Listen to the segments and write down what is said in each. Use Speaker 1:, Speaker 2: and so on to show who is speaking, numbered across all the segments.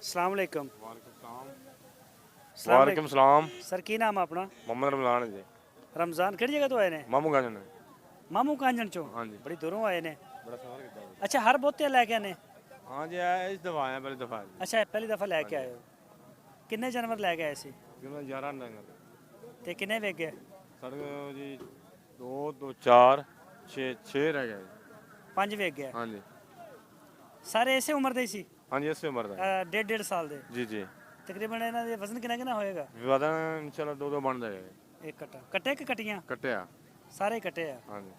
Speaker 1: अस्सलाम वालेकुम।
Speaker 2: वालेकुम सलाम।
Speaker 1: सर की नाम है अपना?
Speaker 2: मोहम्मद रमजान जी।
Speaker 1: रमजान किहड़ी जगह तो आए ने?
Speaker 2: मामू गंज ने।
Speaker 1: मामू कांजन चो?
Speaker 2: हाँ जी।
Speaker 1: बड़ी दूरों आए ने।
Speaker 2: बड़ा सफर किया।
Speaker 1: अच्छा हर बोते लैके आने?
Speaker 2: हाँ जी इस दफा आया पहली दफा।
Speaker 1: अच्छा पहली दफा लैके आए हो। किन्ने जानवर लैके आए सी?
Speaker 2: 11 डंगर
Speaker 1: ते किन्ने वेच गए?
Speaker 2: साढ़े जी 2 2 4 6 रह गए।
Speaker 1: 5 वेच गए।
Speaker 2: हाँ जी।
Speaker 1: सारे इसे उम्र दे सी?
Speaker 2: हाँ जी इस उम्र का।
Speaker 1: 1.5 साल दे।
Speaker 2: जी जी।
Speaker 1: तकरीबन इन्हां दे वजन किन्ना किन्ना होएगा?
Speaker 2: विवादन इंशाल्लाह 2 2 बन जाएगा।
Speaker 1: एक कट्टा कट्टे कि कट्टियां?
Speaker 2: कट्टे आ।
Speaker 1: सारे कट्टे आ।
Speaker 2: हाँ जी।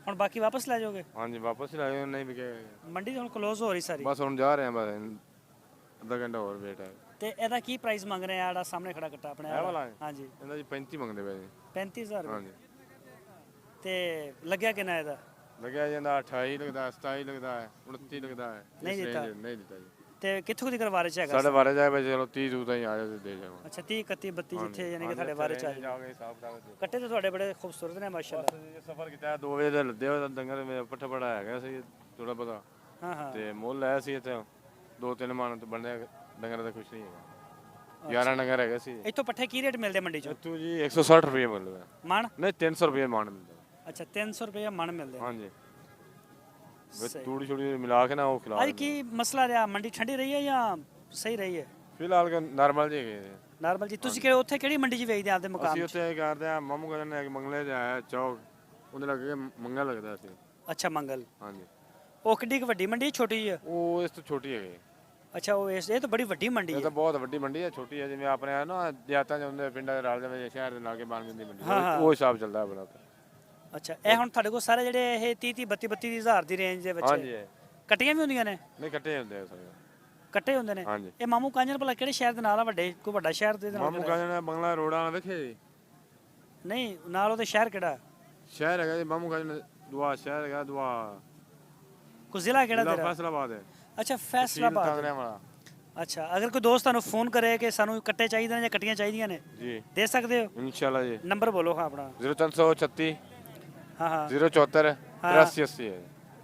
Speaker 1: हुन बाकी वापस ले जाओगे?
Speaker 2: हाँ जी वापस ही लाए नहीं बिके।
Speaker 1: मंडी हुन क्लोज हो रही सारी।
Speaker 2: बस हम जा रहे हैं बस आधा घंटा और वेट है।
Speaker 1: ते एदा की प्राइस मांग रहे हैं आड़ा सामने खड़ा कट्टा अपने
Speaker 2: ਇਹ ਵਾਲਾ
Speaker 1: हाँ जी
Speaker 2: ਇਹਦਾ ਜੀ 35 ਮੰਗਦੇ ਪਏ ਜੀ।
Speaker 1: 35,000
Speaker 2: ਹਾਂ
Speaker 1: रुपये।
Speaker 2: ਜੀ।
Speaker 1: ते लग्या किन्ना एदा?
Speaker 2: ਲੱਗਿਆ ਜਾਂਦਾ 28 ਲੱਗਦਾ 27 ਲੱਗਦਾ ਹੈ 29 ਲੱਗਦਾ ਹੈ।
Speaker 1: ਨਹੀਂ
Speaker 2: ਇਸ
Speaker 1: ਦਿੱਤਾ।
Speaker 2: range ਨਹੀਂ ਦਿੱਤਾ ਜੀ।
Speaker 1: ते कित्थों दी करवारे च हैगा?
Speaker 2: ਸਾਡੇ ਬਾਰੇ ਜਾਏ ਬਈ ਚਲੋ 30 ਦੂ ਤਾਈਂ ਆ ਜਾਓ ਤੇ ਦੇ ਜਾਵਾਂ।
Speaker 1: अच्छा 30 31 32 जिथे यानी कि थोड़े बारे च आ जाए।
Speaker 2: ਜਾਓਗੇ ਹਿਸਾਬ ਕਿਤਾਬ ਦੇ।
Speaker 1: कट्टे तो थोड़े बड़े खूबसूरत ने माशाल्लाह।
Speaker 2: ਇਹ ਸਫ਼ਰ ਕੀਤਾ 2 ਵਜੇ ਦੇ ਲੱਦੇ ਹੋਏ ਡੰਗਰ ਮੇਰੇ ਪੱਠਾ ਪੜਾ ਹੈਗਾ ਸੀ ਥੋੜਾ ਪਤਾ
Speaker 1: हाँ हाँ
Speaker 2: ਤੇ ਮੁੱਲ ਆਇਆ ਸੀ ਇੱਥੇ 2-3 ਮਣ ਤੇ ਬਣਿਆ ਡੰਗਰ ਦਾ ਕੁਛ ਨਹੀਂ ਹੈਗਾ। 11 ਡੰਗਰ ਹੈਗੇ ਸੀ।
Speaker 1: इत्थों पट्ठे की रेट मिलते मंडी चो?
Speaker 2: ਇੱਥੋਂ ਜੀ 160 ਰੁਪਏ ਮਿਲਦਾ।
Speaker 1: मण?
Speaker 2: ਨਹੀਂ 300 ਰੁਪਏ ਮਣ ਮਿਲਦਾ।
Speaker 1: अच्छा 300 रुपये मण मिलते हैं।
Speaker 2: ਹਾਂਜੀ ਵਿੱਚ
Speaker 1: सही।
Speaker 2: ਤੂੜੀ ਛੋੜੀ ਮਿਲਾ ਕੇ ਨਾ ਉਹ ਖਿਲਾ
Speaker 1: आज की मसला रहा मंडी ठंडी रही है या सही रही है?
Speaker 2: ਫਿਲਹਾਲ ਨਾਰਮਲ ਜੀ ਹੈਗੇ।
Speaker 1: नार्मल जी तुसी कि उत्थे केड़ी मंडी च वेचदे आपदे मुकाम
Speaker 2: ਅਸੀਂ
Speaker 1: च?
Speaker 2: ਉੱਥੇ ਕਰਦੇ ਆ ਮਾਮੂ ਕਹਿੰਦੇ ਨੇ ਮੰਗਲੇ ਤੇ ਆਇਆ ਚੌਕ ਉਹਦੇ ਲੱਗੇ ਮੰਗਾ ਲੱਗਦਾ ਸੀ।
Speaker 1: अच्छा मंगल
Speaker 2: ਹਾਂਜੀ
Speaker 1: ਉਹ ਕਿੱਡੀ ਕੁ ਵੱਡੀ ਮੰਡੀ ਹੈ ਛੋਟੀ ਜਿਹੀ ਹੈ?
Speaker 2: ਉਹ ਇਸ ਤੋਂ ਛੋਟੀ ਹੈਗੀ।
Speaker 1: ਅੱਛਾ ਉਹ ਇਹ ਤਾਂ ਬੜੀ ਵੱਡੀ ਮੰਡੀ
Speaker 2: ਇਹ
Speaker 1: ਹੈ।
Speaker 2: ਤਾਂ ਬਹੁਤ ਵੱਡੀ ਮੰਡੀ ਹੈ ਛੋਟੀ ਹੈ ਜਿਵੇਂ ਆਪਣੇ ਆ ਨਾ ਦਿਹਾਤਾਂ 'ਚ ਹੁੰਦੇ ਪਿੰਡਾਂ ਦੇ ਰਲ ਜਾਵੇ ਸ਼ਹਿਰ ਦੇ ਲਾਗੇ ਬਣ ਜਾਂਦੀ ਮੰਡੀ
Speaker 1: ਹਾਂ, ਹਾਂ।
Speaker 2: ਉਹ ਹਿਸਾਬ ਚੱਲਦਾ ਆਪਣਾ।
Speaker 1: ਅੱਛਾ ਇਹ ਹੁਣ ਤੁਹਾਡੇ ਕੋਲ ਸਾਰੇ ਜਿਹੜੇ ਇਹ 30 32 ਹਜ਼ਾਰ ਦੀ ਰੇਂਜ ਦੇ ਵਿੱਚ
Speaker 2: ਹਾਂਜੀ
Speaker 1: ਕੱਟੀਆਂ ਵੀ ਹੁੰਦੀਆਂ ਨੇ?
Speaker 2: ਨਹੀਂ ਕੱਟੇ ਹੁੰਦੇ ਆ ਸਾਰੇ।
Speaker 1: ਕੱਟੇ ਹੁੰਦੇ ਨੇ?
Speaker 2: ਹਾਂਜੀ।
Speaker 1: ਇਹ ਮਾਮੂ ਕਾਂਜਨ ਭਲਾ ਕਿਹੜੇ ਸ਼ਹਿਰ ਦੇ ਨਾਲ ਆ ਵੱਡੇ ਕੋਈ ਵੱਡਾ ਸ਼ਹਿਰ ਦੇ ਨਾਲ
Speaker 2: ਮਾਮੂ ਕਹਿੰਦੇ ਬੰਗਲਾ ਰੋਡਾਂ ਵੇਖੇ ਜੀ
Speaker 1: ਨਹੀਂ ਨਾਲ ਉਹਦੇ ਸ਼ਹਿਰ ਕਿਹੜਾ?
Speaker 2: ਸ਼ਹਿਰ ਹੈਗਾ ਜੀ ਮਾਮੂ ਕਹਿੰਦੇ ਦੁਆ ਸ਼ਹਿਰ ਹੈਗਾ ਦੁਆ
Speaker 1: ਕੋਈ ਜ਼ਿਲ੍ਹਾ ਕਿਹੜਾ
Speaker 2: ਜ਼ਿਲ੍ਹਾ
Speaker 1: ਤੇਰਾ?
Speaker 2: ਫੈਸਲਾਬਾਦ ਹੈ।
Speaker 1: ਅੱਛਾ ਫੈਸਲਾਬਾਦ।
Speaker 2: ਤਾਂਗੜਿਆਂ ਵਾਲਾ।
Speaker 1: ਅੱਛਾ ਅਗਰ ਕੋਈ ਦੋਸਤ ਤੁਹਾਨੂੰ ਫੋਨ ਕਰੇ ਕਿ ਸਾਨੂੰ ਕੱਟੇ ਚਾਹੀਦੇ ਨੇ ਜਾਂ ਕੱਟੀਆਂ ਚਾਹੀਦੀਆਂ ਨੇ
Speaker 2: ਜੀ
Speaker 1: ਦੇ ਸਕਦੇ ਹੋ?
Speaker 2: ਇਨਸ਼ਾਅੱਲਾ ਜੀ।
Speaker 1: ਨੰਬਰ ਬੋਲੋ ਹਾਂ ਆਪਣਾ।
Speaker 2: 0336
Speaker 1: ਹਾਂ ਹਾਂ
Speaker 2: 074 8380 ਹੈ।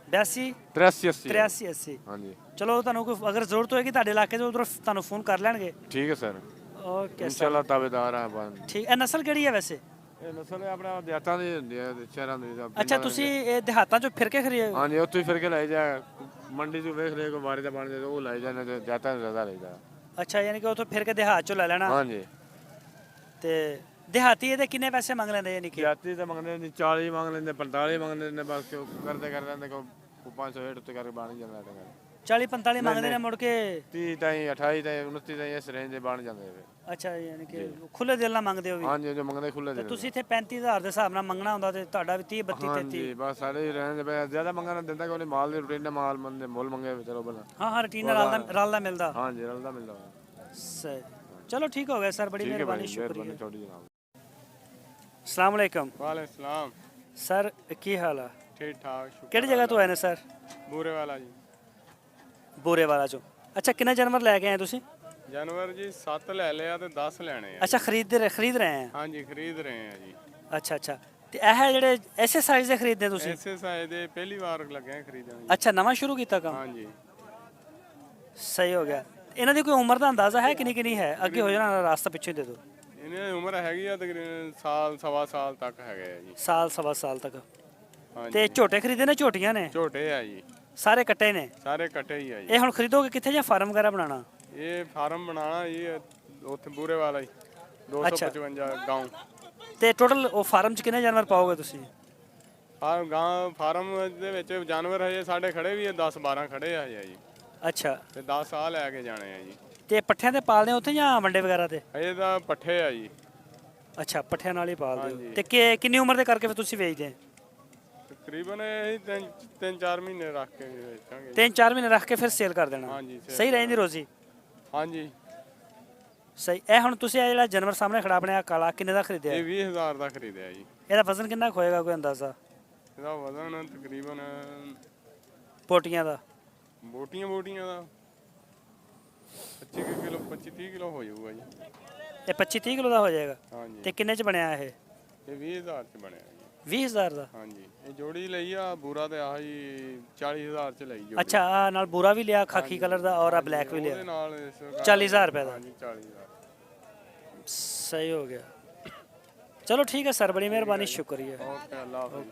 Speaker 1: 82
Speaker 2: 8380
Speaker 1: 83 80।
Speaker 2: ਹਾਂਜੀ
Speaker 1: ਚਲੋ ਤੁਹਾਨੂੰ ਕੋਈ ਅਗਰ ਜ਼ਰੂਰਤ ਹੋਏਗੀ ਤੁਹਾਡੇ ਇਲਾਕੇ ਤੋਂ ਉਧਰੋਂ ਤੁਹਾਨੂੰ ਫੋਨ ਕਰ ਲੈਣਗੇ।
Speaker 2: ਠੀਕ ਹੈ ਸਰ
Speaker 1: ਓਕੇ ਸਰ
Speaker 2: ਇਨਸ਼ਾਅੱਲਾ ਤਾਬੇਦਾਰ ਆ ਬੰਦ।
Speaker 1: ਠੀਕ। ਇਹ ਨਸਲ ਕਿਹੜੀ ਹੈ ਵੈਸੇ?
Speaker 2: ਇਹ ਨਸਲ ਆਪਣਾ ਦਿਹਾਤਾਂ ਦੀ ਹੁੰਦੀ ਹੈ ਸ਼ਹਿਰਾਂ ਦੀ।
Speaker 1: ਅੱਛਾ ਤੁਸੀਂ ਇਹ ਦਿਹਾਤਾਂ ਚੋਂ ਫਿਰ ਕੇ ਖਰੀਦੇ?
Speaker 2: ਹਾਂਜੀ ਉੱਥੇ ਹੀ ਫਿਰ ਕੇ ਲੈ ਜਾ ਮੰਡੀ 'ਚ ਵੇਖ ਲੈ ਕੋ ਵਾਰੀ ਦਾ ਬਣ ਜਾਏ ਉਹ ਲੈ ਜਾਂਦੇ ਤੇ ਦਿਹਾਤਾਂ ਨੂੰ ਜ਼ਿਆਦਾ ਲੈ ਜਾ।
Speaker 1: ਅੱਛਾ ਯਾਨੀ ਕਿ ਉੱਥੋਂ ਫਿਰ ਕੇ ਦਿਹਾਤ ਚੋਂ ਲੈ ਲੈਣਾ।
Speaker 2: ਹਾਂਜੀ
Speaker 1: ਤੇ ਦਿਹਾਤੀ ਇਹਦੇ ਕਿੰਨੇ ਪੈਸੇ ਮੰਗ ਲੈਂਦੇ ਯਾਨੀ ਕਿ?
Speaker 2: ਦਿਹਾਤੀ ਤਾਂ ਮੰਗਦੇ ਨੇ 40 ਮੰਗ ਲੈਂਦੇ 45 ਮੰਗ ਲੈਂਦੇ ਬਸ ਕਿਉਂ ਕਰਦੇ ਕਰਦੇ ਕੋ 500 ਹੇਠ ਉੱਤੇ ਕਰਕੇ ਬਣ ਜਾਂਦਾ ਤੇ
Speaker 1: 40 45 ਮੰਗਦੇ ਨੇ ਮੁੜ ਕੇ?
Speaker 2: 30 ਤਾਈਂ 28 ਤਾਈਂ 29 ਤਾਈਂ ਇਸ ਰੇਂਜ ਦੇ ਬਣ ਜਾਂਦੇ ਨੇ।
Speaker 1: ਅੱਛਾ ਯਾਨੀ ਕਿ ਖੁੱਲੇ ਦਿਲ ਨਾਲ ਮੰਗਦੇ ਹੋ ਵੀ?
Speaker 2: ਹਾਂਜੀ ਜੋ ਮੰਗਦੇ ਖੁੱਲੇ
Speaker 1: ਤੇ
Speaker 2: ਦੇ
Speaker 1: ਤੁਸੀਂ ਇੱਥੇ 35000 ਦੇ ਹਿਸਾਬ ਨਾਲ ਮੰਗਣਾ ਹੁੰਦਾ ਤੇ ਤੁਹਾਡਾ ਵੀ 30 32 33।
Speaker 2: ਹਾਂਜੀ ਬਸ ਸਾਰੇ ਹੀ ਰਹਿਣ ਦੇ ਜ਼ਿਆਦਾ ਮੰਗਣਾ ਦਿੰਦਾ ਕੋਈ ਮਾਲ ਦੀ ਰੂਟੀਨ ਦਾ ਮਾਲ ਮੰਦੇ ਮੁੱਲ ਮੰਗੇ ਚਲੋ ਬਣਾ।
Speaker 1: ਹਾਂ ਹਾਂ ਰੁਟੀਨ ਨਾਲ ਰਲਦਾ ਮਿਲਦਾ।
Speaker 2: ਹਾਂਜੀ ਰਲਦਾ ਮਿਲਦਾ।
Speaker 1: ਸਹੀ ਚਲੋ ਠੀਕ ਹੋ ਗਿਆ ਸਰ ਬੜੀ ਮਿਹਰਬਾਨੀ ਸ਼ੁਕਰੀਆ।
Speaker 2: ਛੋਟੀ ਜਨਾਬ।
Speaker 1: अस्सलाम वालेकुम।
Speaker 3: वालेकुम सलाम।
Speaker 1: सर की हाल है?
Speaker 3: ठीक ठाक शुक्र।
Speaker 1: ਕਿਹੜੀ ਜਗ੍ਹਾ ਤੋਂ ਆਏ ਨੇ ਸਰ?
Speaker 3: ਬੂਰੇ ਵਾਲਾ ਜੀ।
Speaker 1: ਬੋਰੇ ਵਾਲਾ ਚੋਂ। ਅੱਛਾ ਕਿੰਨੇ ਜਾਨਵਰ ਲੈ ਕੇ ਆਏ ਤੁਸੀਂ?
Speaker 3: ਜਾਨਵਰ ਜੀ 7 ਲੈ ਲਿਆ ਤੇ 10 ਲੈਣੇ ਆ।
Speaker 1: ਅੱਛਾ ਖਰੀਦ ਰਹੇ हैं?
Speaker 3: ਹਾਂਜੀ ਖਰੀਦ ਰਹੇ ਆ ਜੀ।
Speaker 1: ਅੱਛਾ ਅੱਛਾ ਤੇ ਇਹ ਜਿਹੜੇ ਐਸੇ ਸਾਈਜ਼ ਦੇ ਖਰੀਦਦੇ ਤੁਸੀਂ?
Speaker 3: ਐਸੇ ਸਾਈਜ਼ ਦੇ ਪਹਿਲੀ ਵਾਰ ਲੱਗੇ ਆ ਖਰੀਦਣ ਜੀ।
Speaker 1: ਅੱਛਾ ਨਵਾਂ ਸ਼ੁਰੂ ਕੀਤਾ ਕੰਮ?
Speaker 3: ਹਾਂਜੀ
Speaker 1: ਸਹੀ ਹੋ ਗਿਆ। ਇਹਨਾਂ ਦੀ ਕੋਈ ਉਮਰ ਦਾ ਅੰਦਾਜ਼ਾ ਹੈ ਕਿੰਨੀ ਹੈ? ਅੱਗੇ ਹੋ ਜਾਣਾ ਰਾਸਤਾ ਪਿੱਛੇ ਦੇ ਦਿਓ।
Speaker 3: ਇਹਨਾਂ ਦੀ ਉਮਰ ਹੈਗੀ ਆ ਤਕਰੀਬਨ ਸਾਲ ਸਵਾ ਸਾਲ ਤੱਕ ਹੈਗੇ ਆ ਜੀ।
Speaker 1: ਸਾਲ ਸਵਾ ਸਾਲ ਤੱਕ।
Speaker 3: ਹਾਂਜੀ
Speaker 1: ਤੇ ਝੋਟੇ ਖਰੀਦੇ ਨੇ ਝੋਟੀਆਂ ਨੇ?
Speaker 3: ਝੋਟੇ ਆ ਜੀ
Speaker 1: ਸਾਰੇ ਕੱਟੇ ਨੇ?
Speaker 3: ਸਾਰੇ ਕੱਟੇ ਹੀ ਆ ਜੀ।
Speaker 1: ਇਹ ਹੁਣ ਖਰੀਦੋਗੇ ਕਿੱਥੇ ਜਾਂ ਫਾਰਮ ਵਗੈਰਾ ਬਣਾਉਣਾ?
Speaker 3: ਇਹ ਫਾਰਮ ਬਣਾਉਣਾ ਜੀ ਉੱਥੇ ਬੂਰੇ ਵਾਲਾ ਜੀ 255 ਗਾਉਂ।
Speaker 1: ਤੇ ਟੋਟਲ ਉਹ ਫਾਰਮ 'ਚ ਕਿੰਨੇ ਜਾਨਵਰ ਪਾਓਗੇ ਤੁਸੀਂ?
Speaker 3: ਫਾਰਮ ਦੇ ਵਿੱਚ ਜਾਨਵਰ ਹਜੇ ਸਾਡੇ ਖੜੇ ਵੀ ਆ 10 12 ਖੜੇ ਆ ਜੀ।
Speaker 1: ਅੱਛਾ
Speaker 3: ਤੇ 10 ਆ ਲੈ ਕੇ ਜਾਣੇ ਆ ਜੀ।
Speaker 1: ਤੇ ਪੱਠਿਆਂ ਤੇ ਪਾਲਦੇ ਹੋ ਉੱਥੇ ਜਾਂ ਵੰਡੇ ਵਗੈਰਾ ਤੇ?
Speaker 3: ਹਜੇ ਤਾਂ ਪੱਠੇ ਆ ਜੀ।
Speaker 1: ਅੱਛਾ ਪੱਠਿਆਂ ਨਾਲ ਹੀ ਪਾਲਦੇ ਹੋ।
Speaker 3: ਹਾਂਜੀ।
Speaker 1: ਤੇ ਕਿੰਨੀ ਉਮਰ ਦੇ ਕਰਕੇ ਫਿਰ ਤੁਸੀਂ ਵੇਚਦੇ?
Speaker 3: ਤਕਰੀਬਨ ਇਹ 3-4 ਮਹੀਨੇ ਰੱਖ ਕੇ ਵੇਚਾਂਗੇ।
Speaker 1: 3-4 ਮਹੀਨੇ ਰੱਖ ਕੇ ਫਿਰ ਸੇਲ ਕਰ ਦੇਣਾ?
Speaker 3: ਹਾਂਜੀ, sale
Speaker 1: ਸਹੀ ਰਹਿੰਦੀ ਰੋਜ਼ੀ?
Speaker 3: ਹਾਂਜੀ
Speaker 1: ਸਹੀ। ਇਹ ਹੁਣ ਤੁਸੀਂ ਇਹ ਜਿਹੜਾ ਜਾਨਵਰ ਸਾਹਮਣੇ ਖੜਾ ਆਪਣੇ ਆ ਕਾਲਾ ਕਿੰਨੇ ਦਾ ਖਰੀਦਿਆ?
Speaker 3: ਇਹ 20000 ਦਾ ਖਰੀਦਿਆ ਜੀ।
Speaker 1: ਇਹਦਾ ਵਜ਼ਨ ਕਿੰਨਾ ਕੁ ਹੋਏਗਾ ਕੋਈ ਅੰਦਾਜ਼ਾ?
Speaker 3: ਇਹਦਾ ਵਜ਼ਨ ਤਕਰੀਬਨ
Speaker 1: ਪੋਟੀਆਂ ਦਾ?
Speaker 3: ਬੋਟੀਆਂ ਦਾ 25 ਕਿਲੋ 25-30 ਕਿਲੋ ਹੋ ਜਾਊਗਾ ਜੀ।
Speaker 1: ਇਹ 25-30 ਕਿਲੋ ਦਾ ਹੋ ਜਾਏਗਾ?
Speaker 3: ਹਾਂਜੀ
Speaker 1: ਤੇ ਕਿੰਨੇ ਚ ਬਣਿਆ ਇਹ?
Speaker 3: ਇਹ 20000 ਚ ਬਣਿਆ ਜੀ।
Speaker 1: 20000 ਦਾ?
Speaker 3: ਹਾਂਜੀ ਇਹ ਜੋੜੀ ਲਈ ਆ ਬੂਰਾ ਤੇ ਆਹ ਜੀ 40000 ਚ ਲਈ ਜੋੜੀ।
Speaker 1: ਅੱਛਾ ਆਹ ਨਾਲ ਬੂਰਾ ਵੀ ਲਿਆ ਖਾਕੀ ਕਲਰ ਦਾ ਔਰ ਆ ਬਲੈਕ ਵੀ
Speaker 3: ਉਹਦੇ
Speaker 1: ਲਿਆ,
Speaker 3: ਨਾਲ ਇਸ
Speaker 1: 40,000 ਰੁਪਏ ਦਾ।
Speaker 3: ਹਾਂਜੀ 40000।
Speaker 1: ਸਹੀ ਹੋ ਗਿਆ। ਚਲੋ ਠੀਕ ਹੈ ਸਰ, ਬੜੀ ਮਿਹਰਬਾਨੀ, ਸ਼ੁਕਰੀਆ।
Speaker 3: ਓਕੇ ਅੱਲਾ ਹਾਫਿਜ਼।